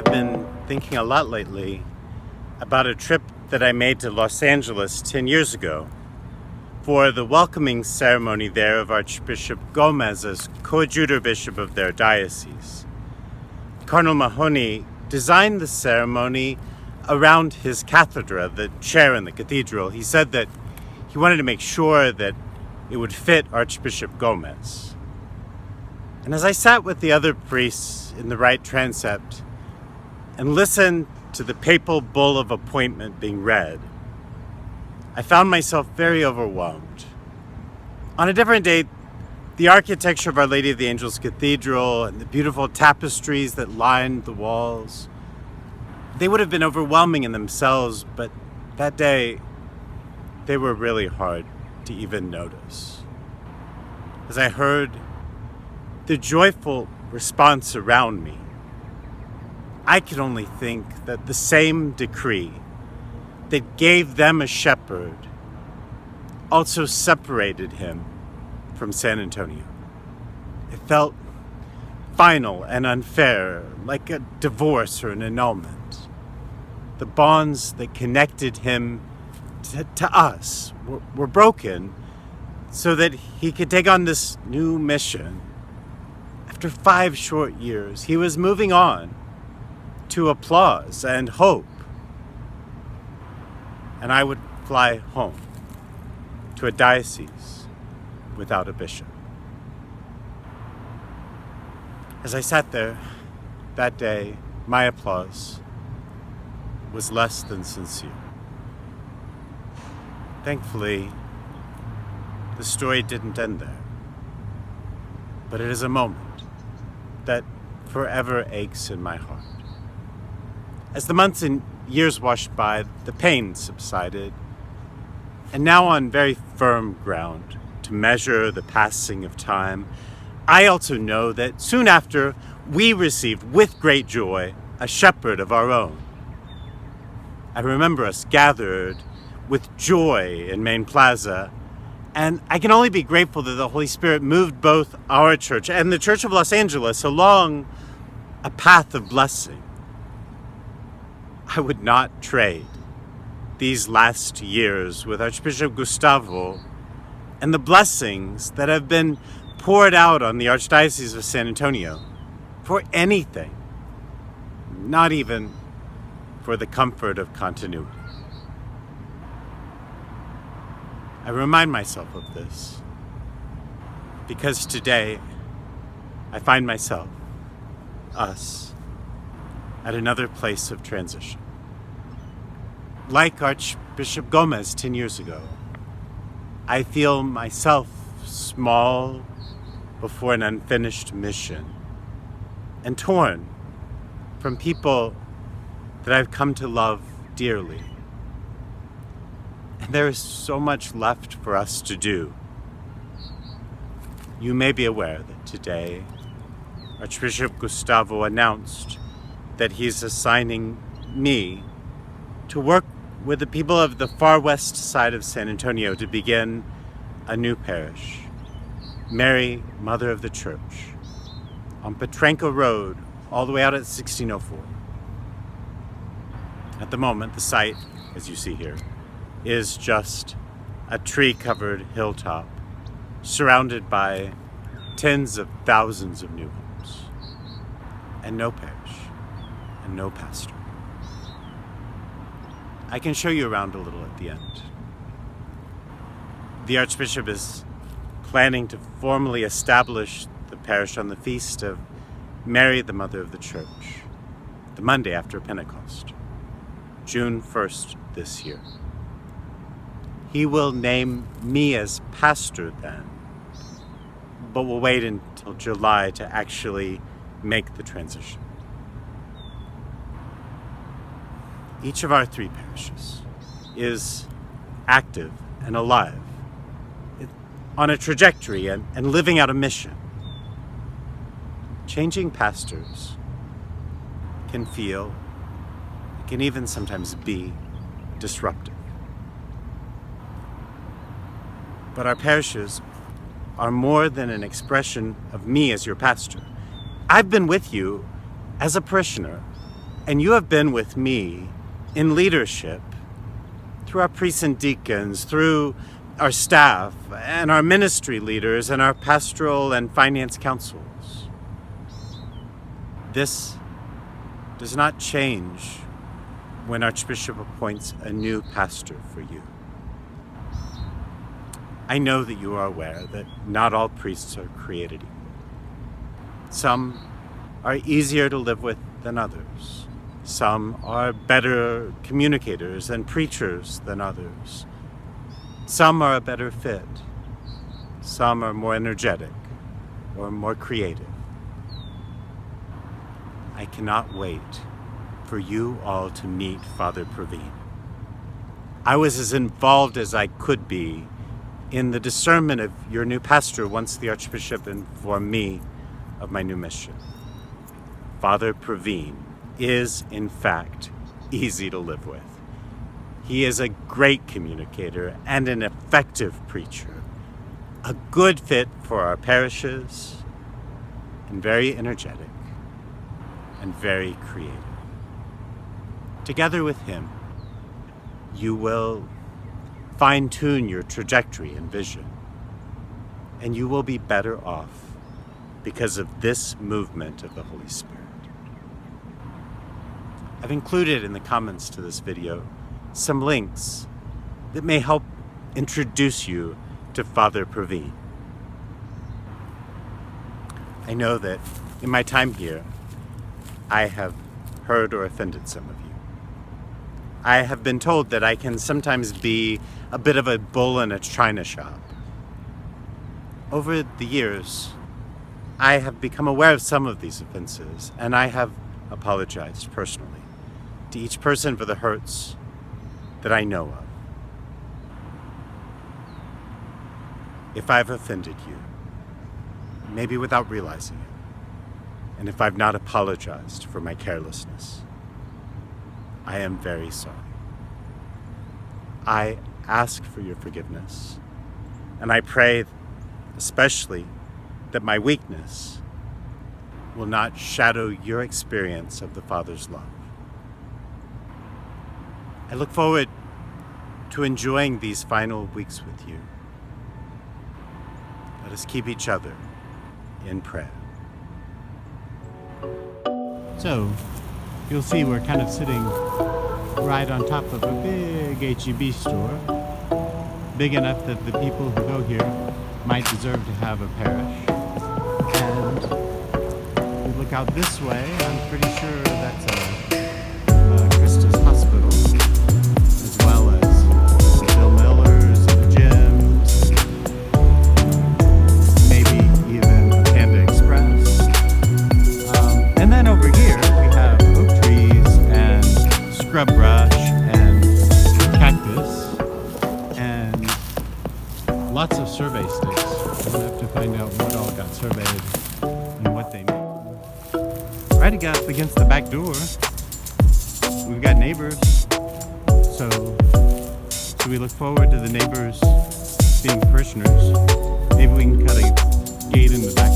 I've been thinking a lot lately about a trip that I made to Los Angeles 10 years ago for the welcoming ceremony there of Archbishop Gomez as coadjutor bishop of their diocese. Cardinal Mahoney designed the ceremony around his cathedra, the chair in the cathedral. He said that he wanted to make sure that it would fit Archbishop Gomez. And as I sat with the other priests in the right transept and listened to the papal bull of appointment being read, I found myself very overwhelmed. On a different day, the architecture of Our Lady of the Angels Cathedral and the beautiful tapestries that lined the walls, they would have been overwhelming in themselves, but that day, they were really hard to even notice. As I heard the joyful response around me, I could only think that the same decree that gave them a shepherd also separated him from San Antonio. It felt final and unfair, like a divorce or an annulment. The bonds that connected him to us were broken so that he could take on this new mission. After 5 short years, he was moving on to applause and hope. And I would fly home to a diocese without a bishop. As I sat there that day, my applause was less than sincere. Thankfully, the story didn't end there. But it is a moment that forever aches in my heart. As the months and years washed by, the pain subsided, and now on very firm ground to measure the passing of time, I also know that soon after, we received with great joy a shepherd of our own. I remember us gathered with joy in Main Plaza, and I can only be grateful that the Holy Spirit moved both our church and the Church of Los Angeles along a path of blessing. I would not trade these last years with Archbishop Gustavo and the blessings that have been poured out on the Archdiocese of San Antonio for anything, not even for the comfort of continuity. I remind myself of this because today I find myself, us, at another place of transition. Like Archbishop Gomez 10 years ago, I feel myself small before an unfinished mission and torn from people that I've come to love dearly. And there is so much left for us to do. You may be aware that today, Archbishop Gustavo announced that he's assigning me to work with the people of the far west side of San Antonio to begin a new parish, Mary, Mother of the Church, on Petranco Road, all the way out at 1604. At the moment, the site, as you see here, is just a tree-covered hilltop surrounded by tens of thousands of new homes, and no parish, and no pastor. I can show you around a little at the end. The Archbishop is planning to formally establish the parish on the feast of Mary, the Mother of the Church, the Monday after Pentecost, June 1st this year. He will name me as pastor then, but we'll wait until July to actually make the transition. Each of our 3 parishes is active and alive, on a trajectory and living out a mission. Changing pastors can feel, it can even sometimes be, disruptive. But our parishes are more than an expression of me as your pastor. I've been with you as a parishioner And you have been with me in leadership through our priests and deacons, through our staff and our ministry leaders and our pastoral and finance councils. This does not change when Archbishop appoints a new pastor for you. I know that you are aware that not all priests are created equal. Some are easier to live with than others. Some are better communicators and preachers than others. Some are a better fit. Some are more energetic or more creative. I cannot wait for you all to meet Father Praveen. I was as involved as I could be in the discernment of your new pastor once the Archbishop informed me of my new mission. Father Praveen is, in fact, easy to live with. He is a great communicator and an effective preacher, a good fit for our parishes, and very energetic and very creative. Together with him, you will fine-tune your trajectory and vision, and you will be better off because of this movement of the Holy Spirit. I've included in the comments to this video some links that may help introduce you to Father Praveen. I know that in my time here, I have hurt or offended some of you. I have been told that I can sometimes be a bit of a bull in a china shop. Over the years, I have become aware of some of these offenses, and I have apologized personally to each person for the hurts that I know of. If I've offended you, maybe without realizing it, and if I've not apologized for my carelessness, I am very sorry. I ask for your forgiveness, and I pray especially that my weakness will not shadow your experience of the Father's love. I look forward to enjoying these final weeks with you. Let us keep each other in prayer. So, you'll see we're kind of sitting right on top of a big H-E-B store, big enough that the people who go here might deserve to have a parish. And if we look out this way, I'm pretty sure that's a Christus Hospital, as well as the Bill Millers, the gyms, maybe even a Panda Express. And then over here we have oak trees and scrub brush and cactus and lots of survey sticks. We'll have to find out what all got surveyed and what they mean. Right up against the back door, we've got neighbors. So we look forward to the neighbors being parishioners. Maybe we can cut a gate in the back